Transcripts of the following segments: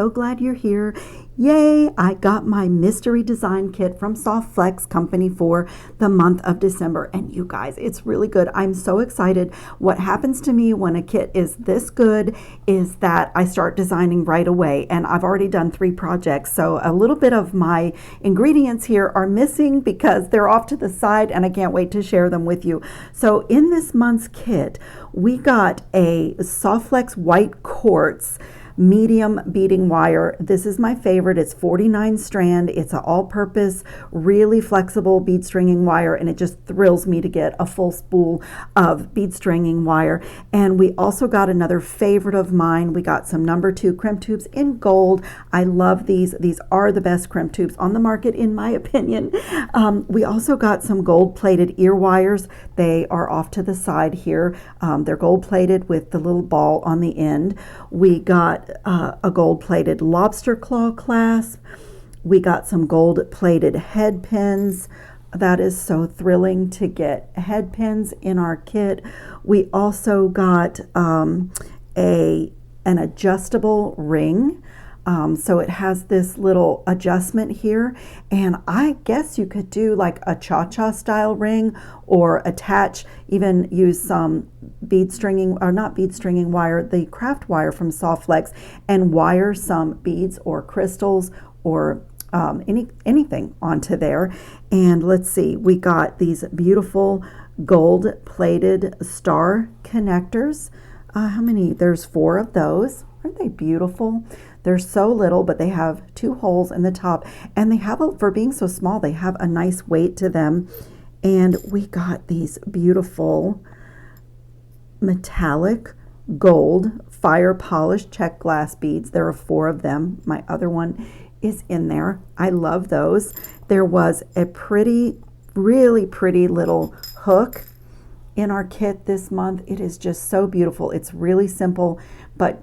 so glad you're here. Yay, I got my mystery design kit from Soft Flex Company for the month of December. And you guys, it's really good. I'm so excited. What happens to me when a kit is this good is that I start designing right away. And I've already done 3 projects. So a little bit of my ingredients here are missing because they're off to the side and I can't wait to share them with you. So in this month's kit, we got a Soft Flex white quartz medium beading wire. This is my favorite. It's 49 strand. It's an all-purpose, really flexible bead stringing wire, and it just thrills me to get a full spool of bead stringing wire. And we also got another favorite of mine. We got some number 2 crimp tubes in gold. I love these. These are the best crimp tubes on the market, in my opinion. We also got some gold-plated ear wires. They are off to the side here. They're gold-plated with the little ball on the end. We got a gold-plated lobster claw clasp. We got some gold-plated head pins. That is so thrilling to get head pins in our kit. We also got an adjustable ring. So it has this little adjustment here, and I guess you could do like a cha-cha style ring or attach, even use some bead stringing, or not bead stringing wire, the craft wire from Soft Flex, and wire some beads or crystals or anything onto there. And let's see, we got these beautiful gold plated star connectors. How many? There's 4 of those. Aren't they beautiful? They're so little, but they have 2 holes in the top, and they have, for being so small, they have a nice weight to them. And we got these beautiful metallic gold fire polished check glass beads. There are 4 of them. My other one is in there. I love those. There was a really pretty little hook in our kit this month. It is just so beautiful. It's really simple, but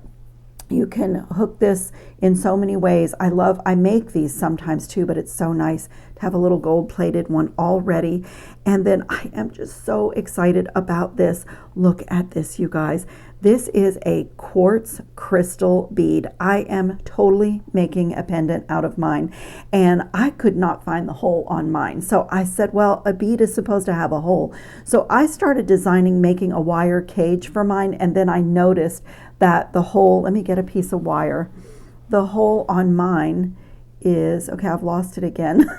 you can hook this in so many ways. I make these sometimes too, but it's so nice to have a little gold plated one already. And then I am just so excited about this. Look at this, you guys. This is a quartz crystal bead. I am totally making a pendant out of mine, and I could not find the hole on mine. So I said, well, a bead is supposed to have a hole. So I started making a wire cage for mine, and then I noticed that the hole, let me get a piece of wire. The hole on mine is, okay, I've lost it again.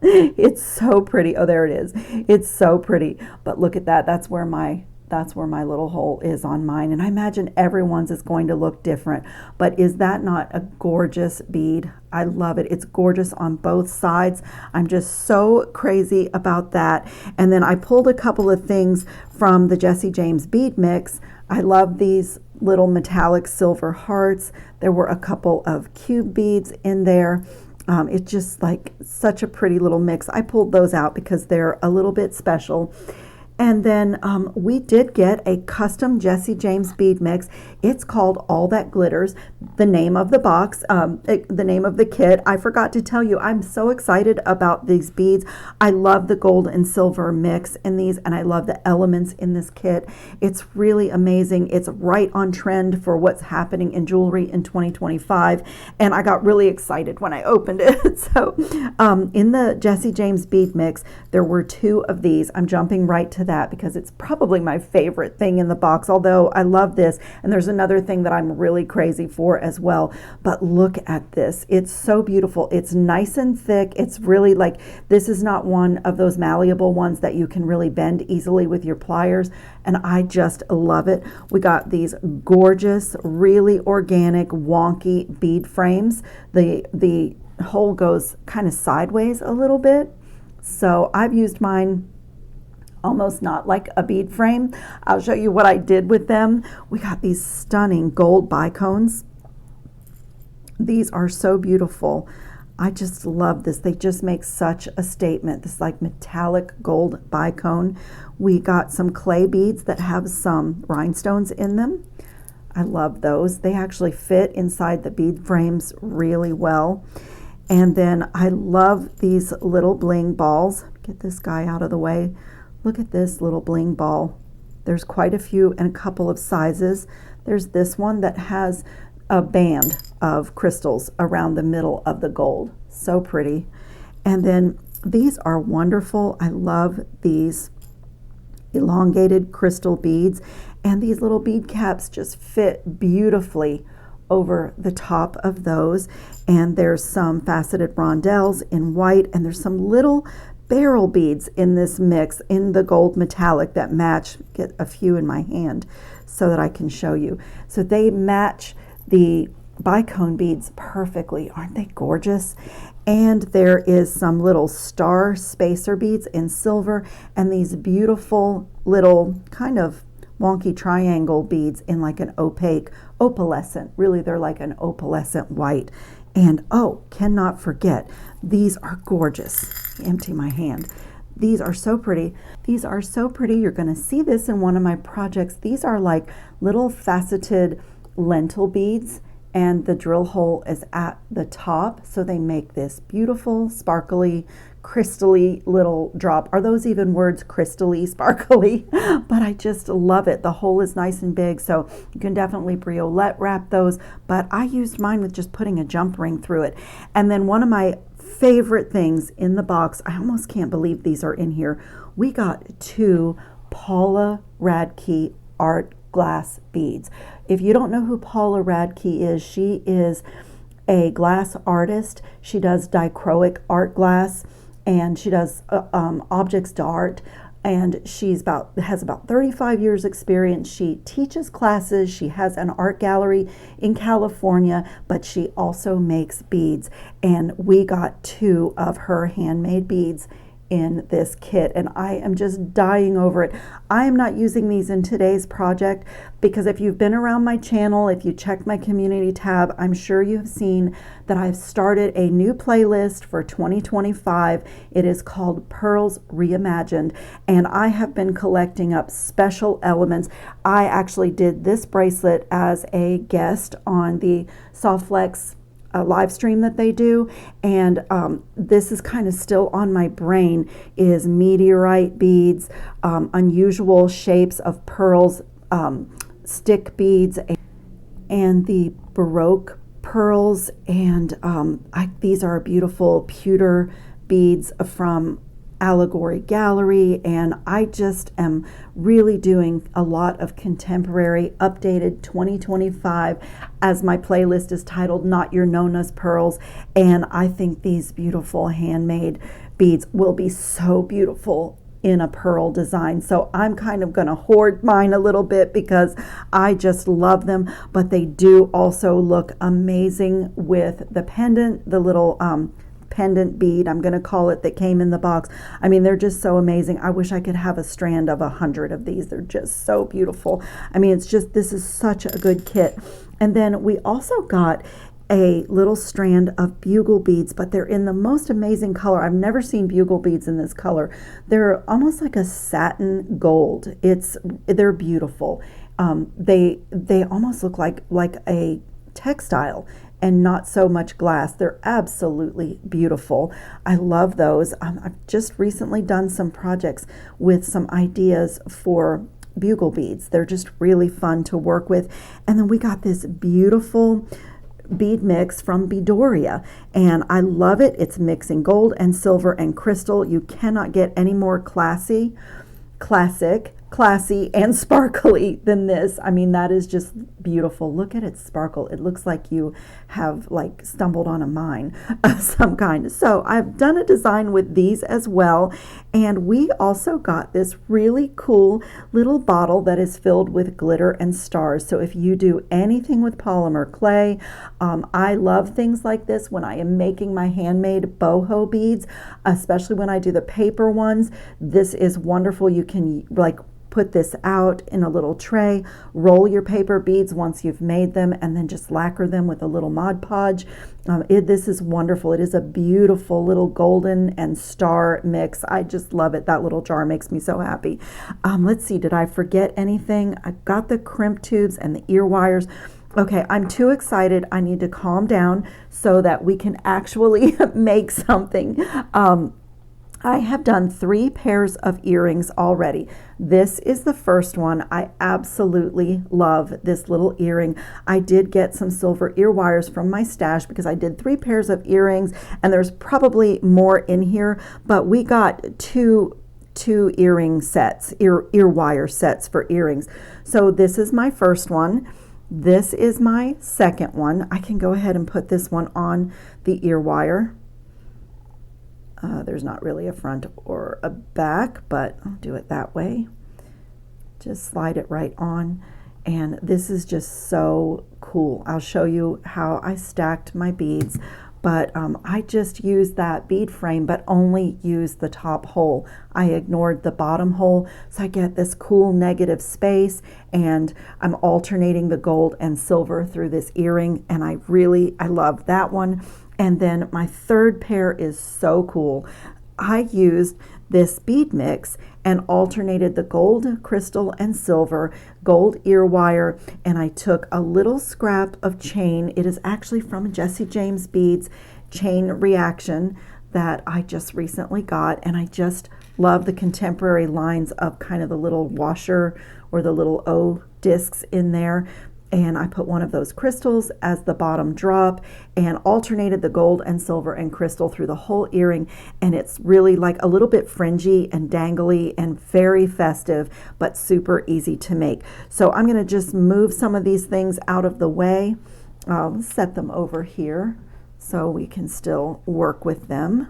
It's so pretty. Oh, there it is. It's so pretty. But look at that. That's where my little hole is on mine. And I imagine everyone's is going to look different. But is that not a gorgeous bead? I love it. It's gorgeous on both sides. I'm just so crazy about that. And then I pulled a couple of things from the Jesse James bead mix. I love these little metallic silver hearts. There were a couple of cube beads in there. It's just like such a pretty little mix. I pulled those out because they're a little bit special. And then we did get a custom Jesse James bead mix. It's called All That Glitters. The name of the box, the name of the kit. I forgot to tell you, I'm so excited about these beads. I love the gold and silver mix in these, and I love the elements in this kit. It's really amazing. It's right on trend for what's happening in jewelry in 2025. And I got really excited when I opened it. So in the Jesse James bead mix, there were 2 of these. I'm jumping right to that because it's probably my favorite thing in the box, although I love this. And there's another thing that I'm really crazy for as well. But look at this. It's so beautiful. It's nice and thick. It's really like, this is not one of those malleable ones that you can really bend easily with your pliers. And I just love it. We got these gorgeous, really organic, wonky bead frames. The hole goes kind of sideways a little bit. So I've used mine almost not like a bead frame. I'll show you what I did with them. We got these stunning gold bicones. These are so beautiful. I just love this. They just make such a statement. This like metallic gold bicone. We got some clay beads that have some rhinestones in them. I love those. They actually fit inside the bead frames really well. And then I love these little bling balls. Get this guy out of the way. Look at this little bling ball. There's quite a few and a couple of sizes. There's this one that has a band of crystals around the middle of the gold. So pretty. And then these are wonderful. I love these elongated crystal beads, and these little bead caps just fit beautifully over the top of those. And there's some faceted rondelles in white, and there's some little barrel beads in this mix in the gold metallic that match. Get a few in my hand so that I can show you. So they match the bicone beads perfectly. Aren't they gorgeous? And there is some little star spacer beads in silver, and these beautiful little kind of wonky triangle beads in like an opaque opalescent. Really, they're like an opalescent white. And oh, cannot forget, these are gorgeous. Empty my hand. These are so pretty. These are so pretty. You're going to see this in one of my projects. These are like little faceted lentil beads, and the drill hole is at the top. So they make this beautiful, sparkly, crystally little drop. Are those even words? Crystally, sparkly? But I just love it. The hole is nice and big, so you can definitely briolette wrap those. But I used mine with just putting a jump ring through it. And then one of my favorite things in the box, I almost can't believe these are in here. We got 2 Paula Radke art glass beads. If you don't know who Paula Radke is, she is a glass artist. She does dichroic art glass, and she does objects d'art, and has about 35 years experience. She teaches classes. She has an art gallery in California, but she also makes beads, and we got 2 of her handmade beads in this kit, and I am just dying over it. I am not using these in today's project because if you've been around my channel, if you check my community tab, I'm sure you have seen that I've started a new playlist for 2025. It is called Pearls Reimagined, and I have been collecting up special elements. I actually did this bracelet as a guest on the Softflex live stream that they do, and this is kind of still on my brain, is meteorite beads, unusual shapes of pearls, stick beads, and the Baroque pearls, and these are beautiful pewter beads from Allegory Gallery, and I just am really doing a lot of contemporary updated 2025, as my playlist is titled Not Your Nona's Pearls, and I think these beautiful handmade beads will be so beautiful in a pearl design. So I'm kind of going to hoard mine a little bit because I just love them, but they do also look amazing with the pendant, the little pendant bead, I'm going to call it, that came in the box. I mean, they're just so amazing. I wish I could have a strand of 100 of these. They're just so beautiful. I mean, it's just, this is such a good kit. And then we also got a little strand of bugle beads, but they're in the most amazing color. I've never seen bugle beads in this color. They're almost like a satin gold. They're beautiful. They almost look like a textile and not so much glass. They're absolutely beautiful. I love those. I've just recently done some projects with some ideas for bugle beads. They're just really fun to work with. And then we got this beautiful bead mix from Beadoria, and I love it. It's mixing gold and silver and crystal. You cannot get any more classy, and sparkly than this. I mean, that is just beautiful. Look at it sparkle. It looks like you have like stumbled on a mine of some kind. So I've done a design with these as well. And we also got this really cool little bottle that is filled with glitter and stars. So if you do anything with polymer clay, I love things like this when I am making my handmade boho beads, especially when I do the paper ones. This is wonderful. You can like put this out in a little tray, roll your paper beads once you've made them, and then just lacquer them with a little Mod Podge. This is wonderful. It is a beautiful little golden and star mix. I just love it. That little jar makes me so happy. Let's see, did I forget anything? I got the crimp tubes and the ear wires. Okay, I'm too excited. I need to calm down so that we can actually make something. I have done 3 pairs of earrings already. This is the first one. I absolutely love this little earring. I did get some silver ear wires from my stash because I did 3 pairs of earrings, and there's probably more in here, but we got two earring sets, ear wire sets for earrings. So this is my first one. This is my second one. I can go ahead and put this one on the ear wire. There's not really a front or a back, but I'll do it that way. Just slide it right on. And this is just so cool. I'll show you how I stacked my beads, but I just used that bead frame, but only used the top hole. I ignored the bottom hole, so I get this cool negative space, and I'm alternating the gold and silver through this earring, and I love that one. And then my third pair is so cool. I used this bead mix and alternated the gold, crystal, and silver, gold ear wire, and I took a little scrap of chain. It is actually from Jesse James Beads chain reaction that I just recently got, and I just love the contemporary lines of kind of the little washer or the little O discs in there. And I put one of those crystals as the bottom drop and alternated the gold and silver and crystal through the whole earring. And it's really like a little bit fringy and dangly and very festive, but super easy to make. So I'm going to just move some of these things out of the way. I'll set them over here so we can still work with them.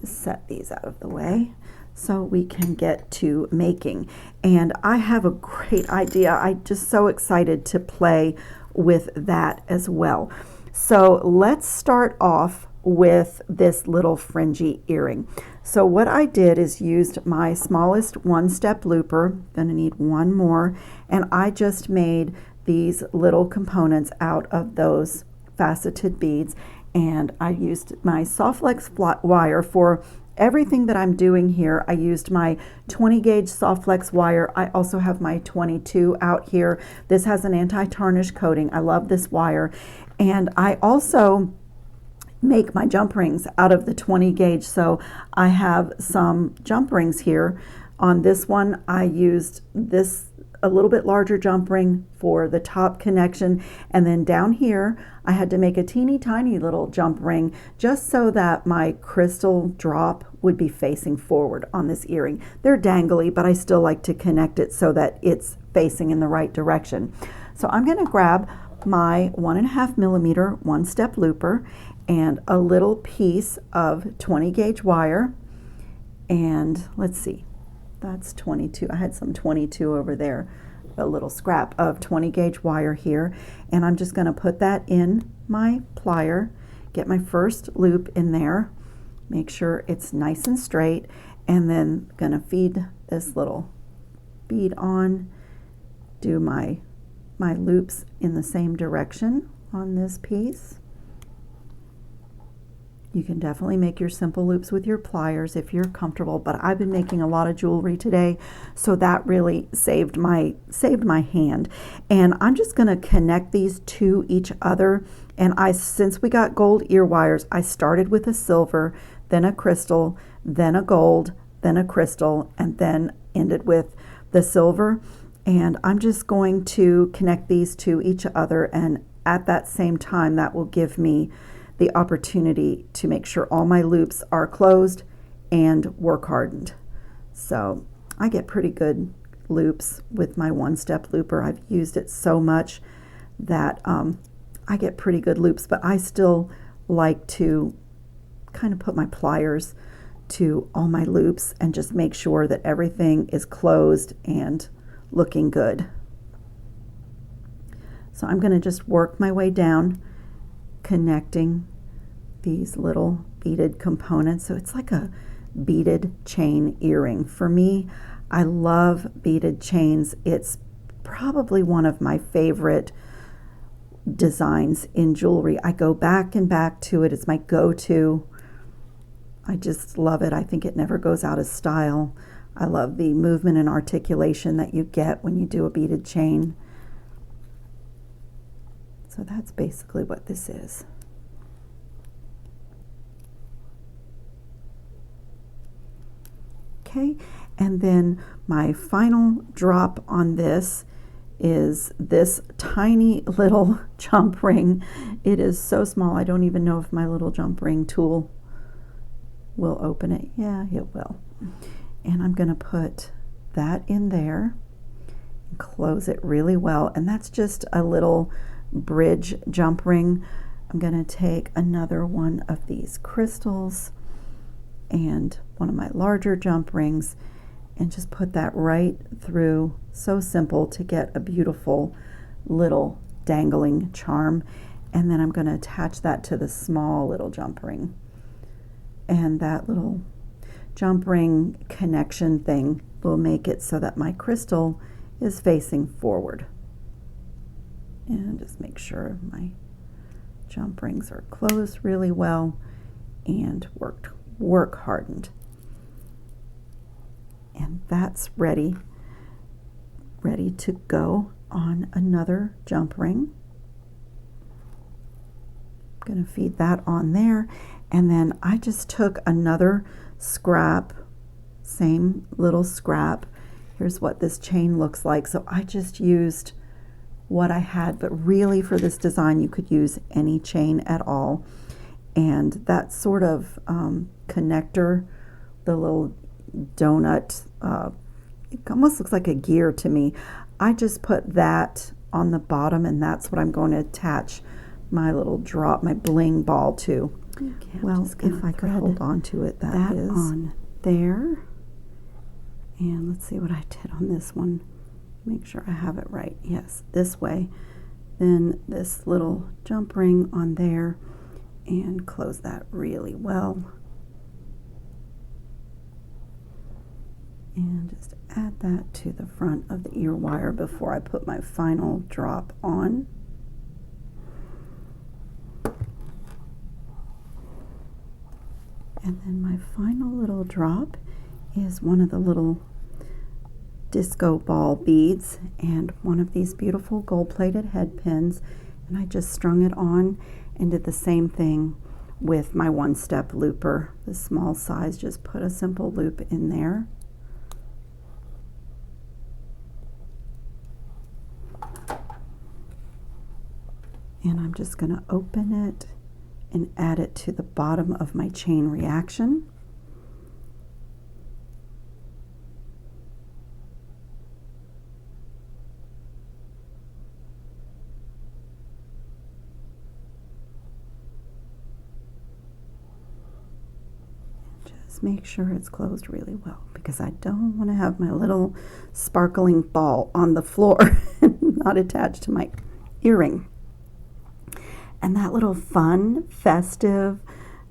Just set these out of the way so we can get to making. And I have a great idea. I'm just so excited to play with that as well. So let's start off with this little fringy earring. So what I did is used my smallest one-step looper. Gonna need one more, and I just made these little components out of those faceted beads, and I used my soft flex wire for everything that I'm doing here. I used my 20 gauge soft flex wire. I also have my 22 out here. This has an anti-tarnish coating. I love this wire. And I also make my jump rings out of the 20 gauge. So I have some jump rings here. On this one, I used this a little bit larger jump ring for the top connection, and then down here I had to make a teeny tiny little jump ring just so that my crystal drop would be facing forward on this earring. They're dangly, but I still like to connect it so that it's facing in the right direction. So I'm going to grab my 1.5 millimeter one-step looper and a little piece of 20 gauge wire, and let's see, that's 22. I had some 22 over there, a little scrap of 20 gauge wire here, and I'm just going to put that in my plier, get my first loop in there, make sure it's nice and straight, and then going to feed this little bead on, do my loops in the same direction on this piece. You can definitely make your simple loops with your pliers if you're comfortable, but I've been making a lot of jewelry today, so that really saved my hand. And I'm just going to connect these to each other. And since we got gold ear wires, I started with a silver, then a crystal, then a gold, then a crystal, and then ended with the silver. And I'm just going to connect these to each other, and at that same time that will give me the opportunity to make sure all my loops are closed and work hardened. So I get pretty good loops with my one-step looper. I've used it so much that I get pretty good loops, but I still like to kind of put my pliers to all my loops and just make sure that everything is closed and looking good. So I'm going to just work my way down, connecting these little beaded components. So it's like a beaded chain earring. For me, I love beaded chains. It's probably one of my favorite designs in jewelry. I go back and back to it. It's my go-to. I just love it. I think it never goes out of style. I love the movement and articulation that you get when you do a beaded chain. So that's basically what this is. Okay, and then my final drop on this is this tiny little jump ring. It is so small, I don't even know if my little jump ring tool will open it. Yeah, it will. And I'm going to put that in there and close it really well. And that's just a little bridge jump ring. I'm going to take another one of these crystals and one of my larger jump rings and just put that right through. So simple to get a beautiful little dangling charm. And then I'm going to attach that to the small little jump ring. And that little jump ring connection thing will make it so that my crystal is facing forward. And just make sure my jump rings are closed really well and work hardened. And that's ready to go on another jump ring. I'm going to feed that on there, and then I just took another scrap, same little scrap. Here's what this chain looks like. So I just used what I had, but really for this design you could use any chain at all. And that sort of connector, the little donut, it almost looks like a gear to me. I just put that on the bottom, and that's what I'm going to attach my little drop, my bling ball to. Okay, well, if I could hold on to it, that is on there. And let's see what I did on this one. Make sure I have it right. Yes, this way. Then this little jump ring on there, and close that really well. And just add that to the front of the ear wire before I put my final drop on. And then my final little drop is one of the little disco ball beads and one of these beautiful gold-plated head pins. And I just strung it on and did the same thing with my one-step looper. The small size, just put a simple loop in there. And I'm just going to open it and add it to the bottom of my chain reaction. Just make sure it's closed really well, because I don't want to have my little sparkling ball on the floor not attached to my earring. And that little fun, festive,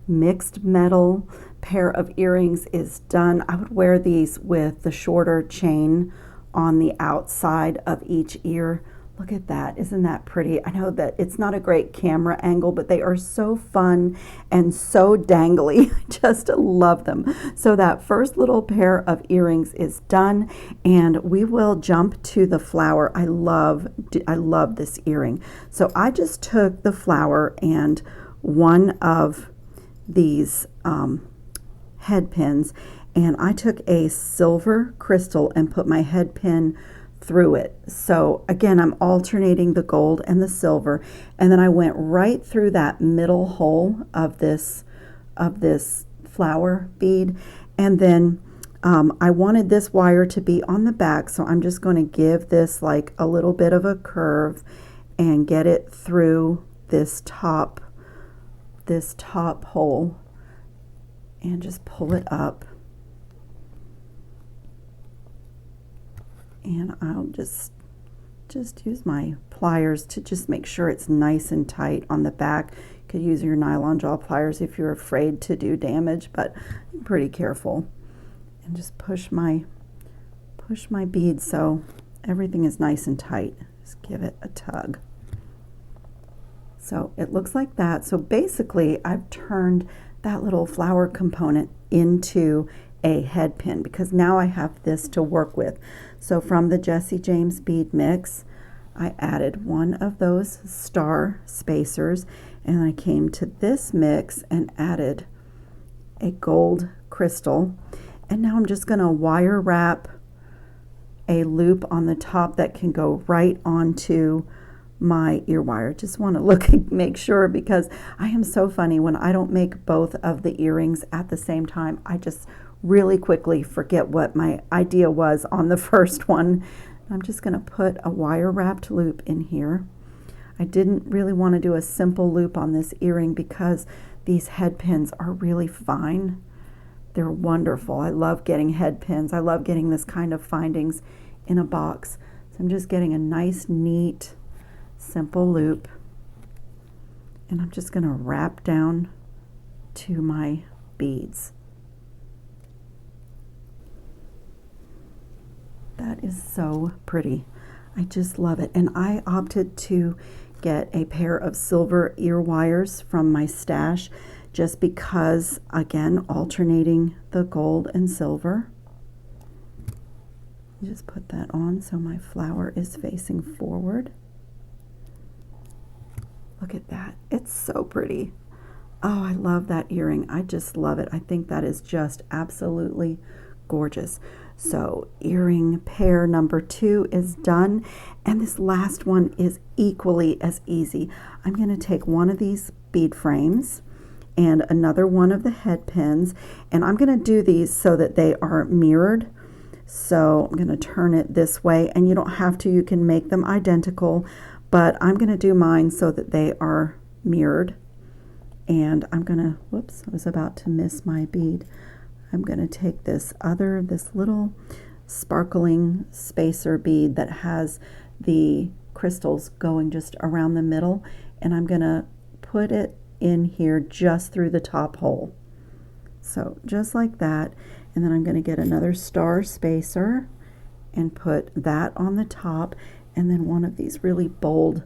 mixed metal pair of earrings is done. I would wear these with the shorter chain on the outside of each ear. Look at that. Isn't that pretty? I know that it's not a great camera angle, but they are so fun and so dangly. I just love them. So that first little pair of earrings is done, and we will jump to the flower. I love this earring. So I just took the flower and one of these head pins, and I took a silver crystal and put my head pin through it. So again, I'm alternating the gold and the silver, and then I went right through that middle hole of this flower bead. And then I wanted this wire to be on the back, so I'm just going to give this like a little bit of a curve and get it through this top hole and just pull it up. And I'll just use my pliers to just make sure it's nice and tight on the back. You could use your nylon jaw pliers if you're afraid to do damage, but I'm pretty careful. And just push my bead so everything is nice and tight. Just give it a tug. So it looks like that. So basically I've turned that little flower component into a head pin, because now I have this to work with. So from the Jesse James bead mix, I added one of those star spacers, and I came to this mix and added a gold crystal. And now I'm just going to wire wrap a loop on the top that can go right onto my ear wire. Just want to look and make sure, because I am so funny when I don't make both of the earrings at the same time. I just really quickly forget what my idea was on the first one. I'm just going to put a wire wrapped loop in here. I didn't really want to do a simple loop on this earring because these head pins are really fine. They're wonderful. I love getting head pins. I love getting this kind of findings in a box. So I'm just getting a nice, neat, simple loop. And I'm just going to wrap down to my beads. That is so pretty. I just love it. And I opted to get a pair of silver ear wires from my stash just because, again, alternating the gold and silver. Just put that on so my flower is facing forward. Look at that. It's so pretty. Oh, I love that earring. I just love it. I think that is just absolutely gorgeous. So earring pair number 2 is done, and this last one is equally as easy. I'm going to take one of these bead frames and another one of the head pins, and I'm going to do these so that they are mirrored. So I'm going to turn it this way, and you don't have to, you can make them identical, but I'm going to do mine so that they are mirrored. And I'm going to, whoops, I was about to miss my bead. I'm going to take this little sparkling spacer bead that has the crystals going just around the middle, and I'm going to put it in here just through the top hole. So just like that, and then I'm going to get another star spacer and put that on the top, and then one of these really bold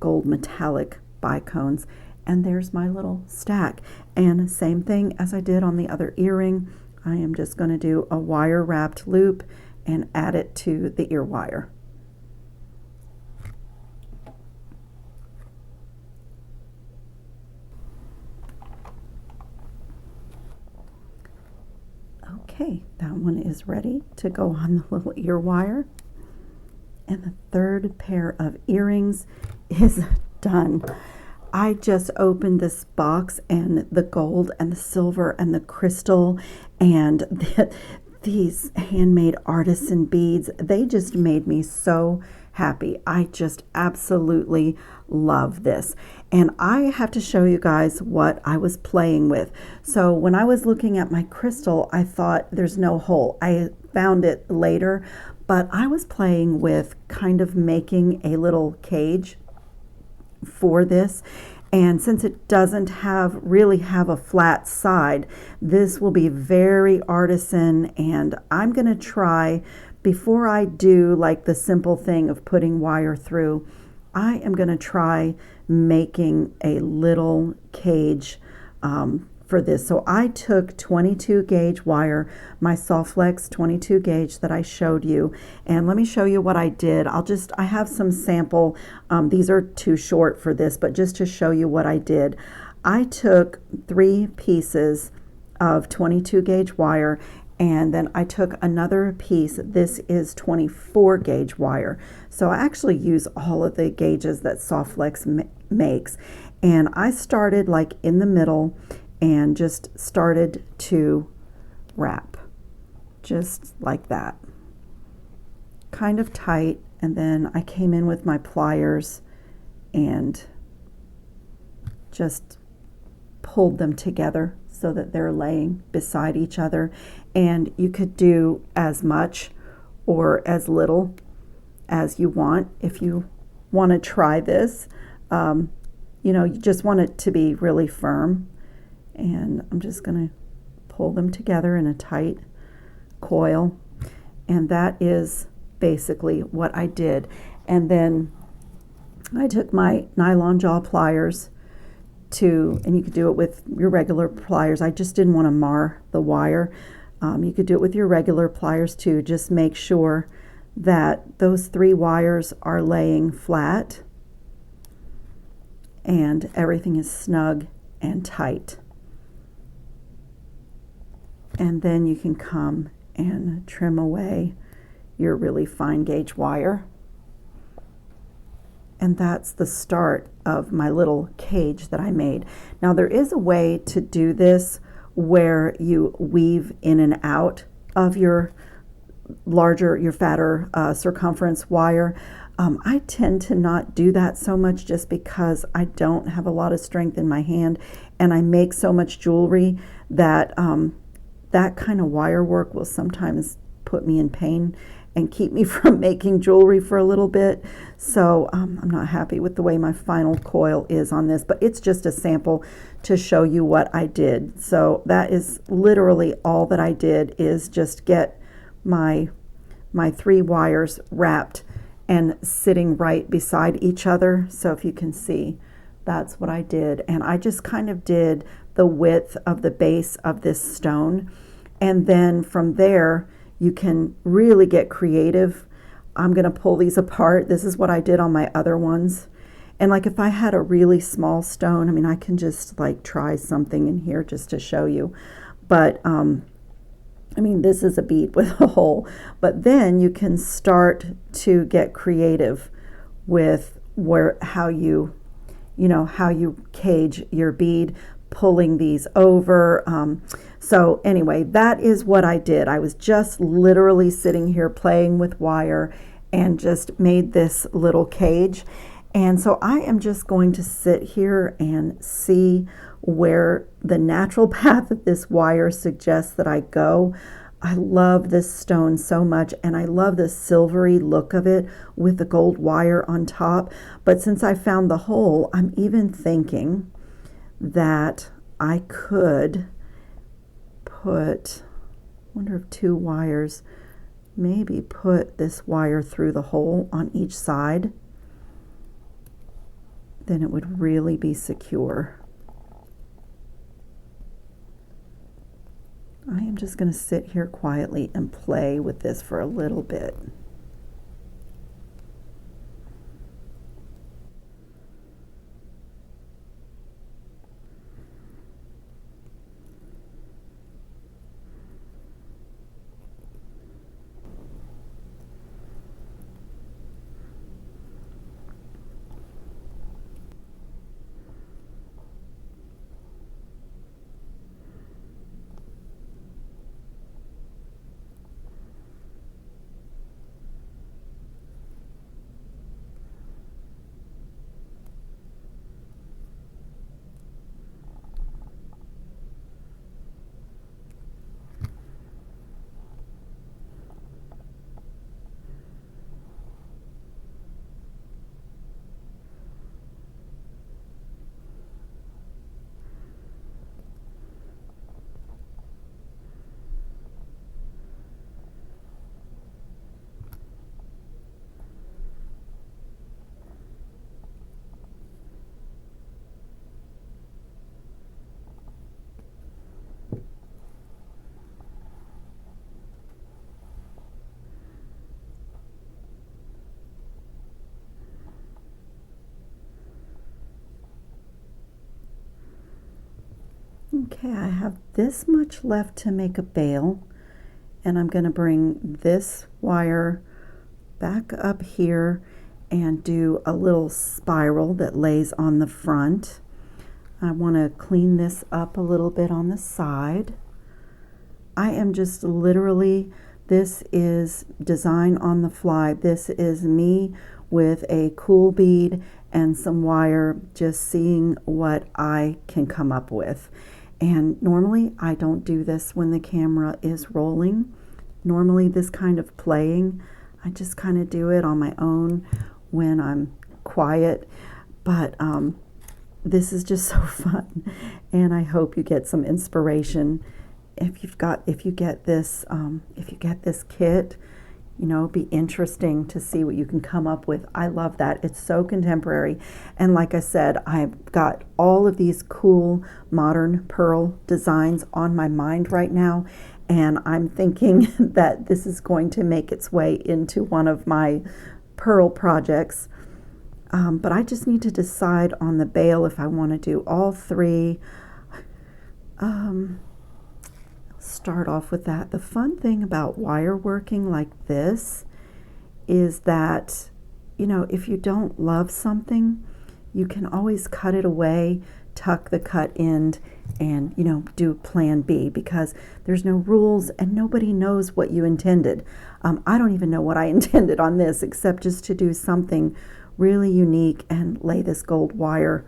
gold metallic bicones. And there's my little stack. And same thing as I did on the other earring, I am just going to do a wire wrapped loop and add it to the ear wire. Okay, that one is ready to go on the little ear wire. And the third pair of earrings is done. I just opened this box, and the gold and the silver and the crystal and these handmade artisan beads, they just made me so happy. I just absolutely love this. And I have to show you guys what I was playing with. So when I was looking at my crystal, I thought there's no hole. I found it later, but I was playing with kind of making a little cage for this, and since it doesn't really have a flat side, this will be very artisan. And I'm going to try, before I do like the simple thing of putting wire through, I am going to try making a little cage for this. So I took 22 gauge wire, my Softflex 22 gauge that I showed you, and let me show you what I did. I have some sample, these are too short for this, but just to show you what I did, I took 3 pieces of 22 gauge wire, and then I took another piece. This is 24 gauge wire. So I actually use all of the gauges that Softflex makes, and I started like in the middle and just started to wrap, just like that, kind of tight. And then I came in with my pliers and just pulled them together so that they're laying beside each other. And you could do as much or as little as you want. If you want to try this, you just want it to be really firm. And I'm just going to pull them together in a tight coil, and that is basically what I did. And then I took my nylon jaw pliers and you could do it with your regular pliers. I just didn't want to mar the wire. You could do it with your regular pliers too. Just make sure that those 3 wires are laying flat and everything is snug and tight. And then you can come and trim away your really fine gauge wire. And that's the start of my little cage that I made. Now there is a way to do this where you weave in and out of your larger, your fatter circumference wire. I tend to not do that so much just because I don't have a lot of strength in my hand, and I make so much jewelry that that kind of wire work will sometimes put me in pain and keep me from making jewelry for a little bit. So I'm not happy with the way my final coil is on this, but it's just a sample to show you what I did. So that is literally all that I did, is just get my 3 wires wrapped and sitting right beside each other. So if you can see, that's what I did. And I just kind of did the width of the base of this stone. And then from there, you can really get creative. I'm going to pull these apart. This is what I did on my other ones. And like if I had a really small stone, I mean, I can just like try something in here just to show you. But I mean, this is a bead with a hole. But then you can start to get creative with how you cage your bead, pulling these over. So anyway, that is what I did. I was just literally sitting here playing with wire and just made this little cage. And so I am just going to sit here and see where the natural path of this wire suggests that I go. I love this stone so much, and I love the silvery look of it with the gold wire on top. But since I found the hole, I'm even thinking that I could put, I wonder if 2 wires, maybe put this wire through the hole on each side. Then it would really be secure. I am just going to sit here quietly and play with this for a little bit. Okay, I have this much left to make a bail, and I'm going to bring this wire back up here and do a little spiral that lays on the front. I want to clean this up a little bit on the side. I am just literally, this is design on the fly. This is me with a cool bead and some wire, just seeing what I can come up with. And normally I don't do this when the camera is rolling. Normally this kind of playing, I just kind of do it on my own when I'm quiet. But this is just so fun, and I hope you get some inspiration. If you get this kit, you know, it'd be interesting to see what you can come up with. I love that. It's so contemporary. And like I said, I've got all of these cool modern pearl designs on my mind right now. And I'm thinking that this is going to make its way into one of my pearl projects. But I just need to decide on the bail if I want to do all 3. start off with that. The fun thing about wire working like this is that, you know, if you don't love something, you can always cut it away, tuck the cut end, and, you know, do plan B, because there's no rules and nobody knows what you intended. I don't even know what I intended on this, except just to do something really unique and lay this gold wire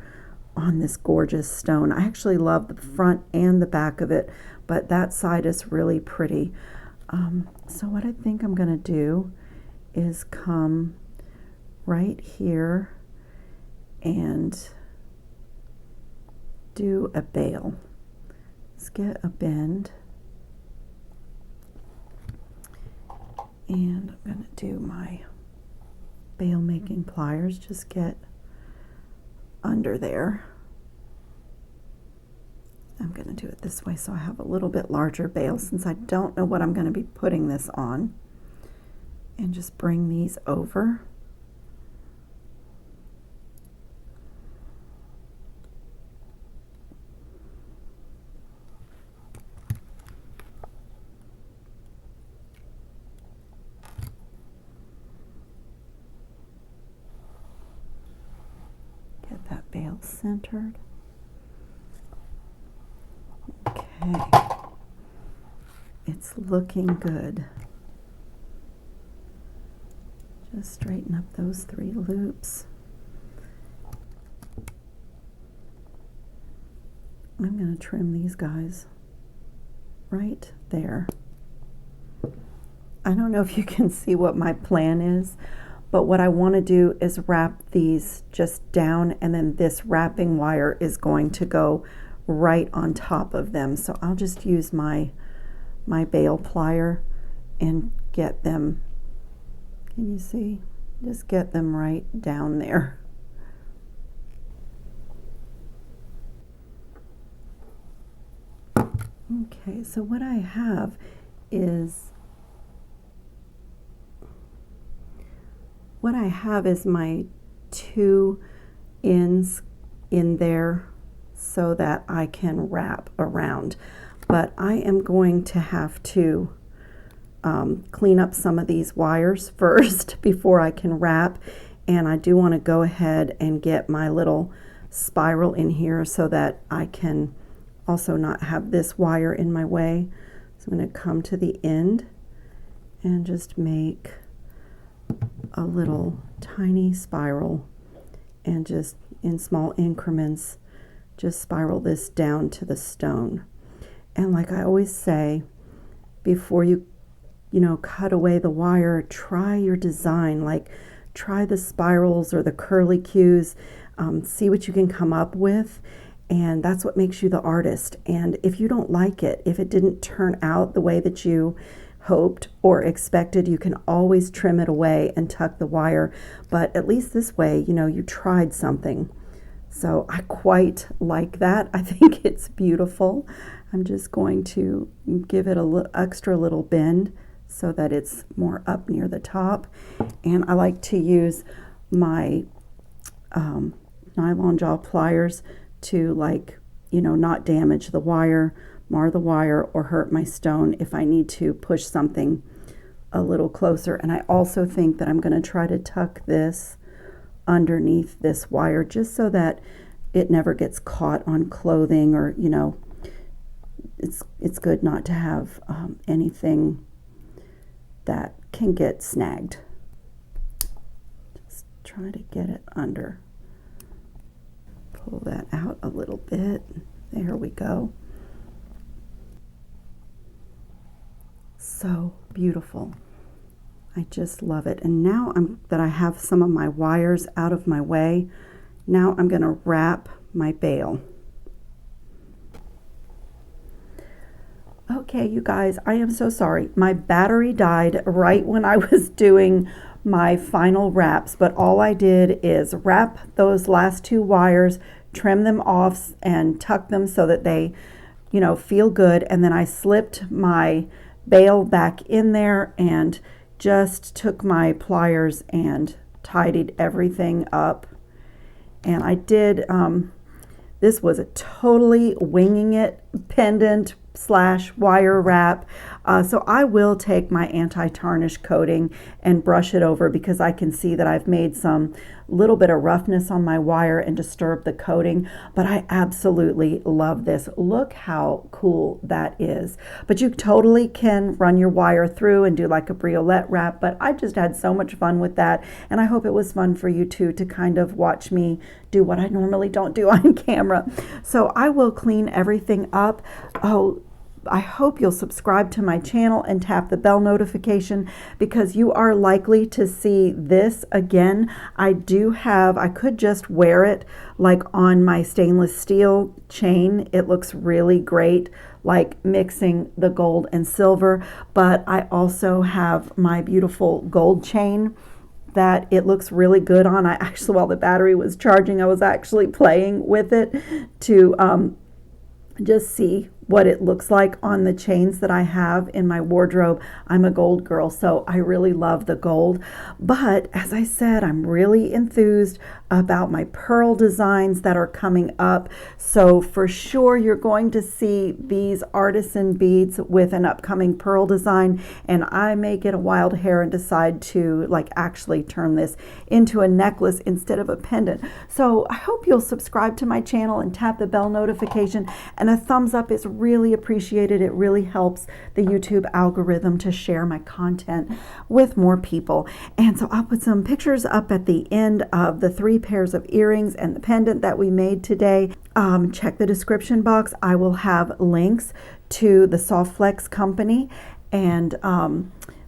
on this gorgeous stone. I actually love the front and the back of it, but that side is really pretty. So what I think I'm going to do is come right here and do a bail. Let's get a bend, and I'm going to do my bail making pliers. Just get under there. I'm going to do it this way so I have a little bit larger bail, since I don't know what I'm going to be putting this on, and just bring these over. Get that bail centered. Okay, it's looking good. Just straighten up those 3 loops. I'm going to trim these guys right there. I don't know if you can see what my plan is, but what I want to do is wrap these just down, and then this wrapping wire is going to go right on top of them. So I'll just use my bail plier and get them, can you see? Just get them right down there. Okay, so what I have is my 2 ends in there so that I can wrap around. But I am going to have to clean up some of these wires first before I can wrap, and I do want to go ahead and get my little spiral in here so that I can also not have this wire in my way. So I'm going to come to the end and just make a little tiny spiral, and just in small increments just spiral this down to the stone. And like I always say, before you cut away the wire, try your design. Like, try the spirals or the curly cues, see what you can come up with, and that's what makes you the artist. And if you don't like it, if it didn't turn out the way that you hoped or expected, you can always trim it away and tuck the wire. But at least this way, you tried something. So I quite like that. I think it's beautiful. I'm just going to give it a extra little bend so that it's more up near the top. And I like to use my nylon jaw pliers to, not damage the wire, mar the wire, or hurt my stone if I need to push something a little closer. And I also think that I'm going to try to tuck this underneath this wire just so that it never gets caught on clothing, or it's good not to have anything that can get snagged. Just try to get it under. Pull that out a little bit. There we go. So beautiful. I just love it. And now that I have some of my wires out of my way, now I'm going to wrap my bail. Okay, you guys, I am so sorry. My battery died right when I was doing my final wraps, but all I did is wrap those last 2 wires, trim them off, and tuck them so that they, feel good. And then I slipped my bail back in there and just took my pliers and tidied everything up. And I did, this was a totally winging it pendant, slash wire wrap. So I will take my anti-tarnish coating and brush it over, because I can see that I've made some little bit of roughness on my wire and disturbed the coating, but I absolutely love this. Look how cool that is. But you totally can run your wire through and do like a briolette wrap, but I just had so much fun with that, and I hope it was fun for you too, to kind of watch me do what I normally don't do on camera. So I will clean everything up. Oh, I hope you'll subscribe to my channel and tap the bell notification, because you are likely to see this again. I could just wear it like on my stainless steel chain. It looks really great, like mixing the gold and silver, but I also have my beautiful gold chain that it looks really good on. I actually, while the battery was charging, I was actually playing with it to just see what it looks like on the chains that I have in my wardrobe. I'm a gold girl, so I really love the gold. But as I said, I'm really enthused about my pearl designs that are coming up. So for sure, you're going to see these artisan beads with an upcoming pearl design, and I may get a wild hair and decide to like actually turn this into a necklace instead of a pendant. So I hope you'll subscribe to my channel and tap the bell notification, and a thumbs up is really appreciated. It really helps the YouTube algorithm to share my content with more people. And so I'll put some pictures up at the end of the 3 pairs of earrings and the pendant that we made today. Check the description box. I will have links to the Soft Flex company and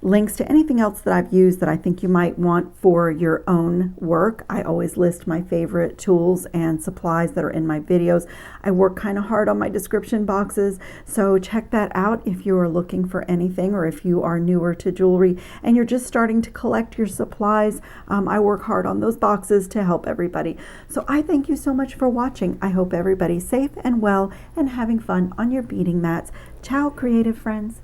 links to anything else that I've used that I think you might want for your own work. I always list my favorite tools and supplies that are in my videos. I work kind of hard on my description boxes, so check that out if you are looking for anything, or if you are newer to jewelry and you're just starting to collect your supplies. I work hard on those boxes to help everybody. So I thank you so much for watching. I hope everybody's safe and well and having fun on your beading mats. Ciao, creative friends.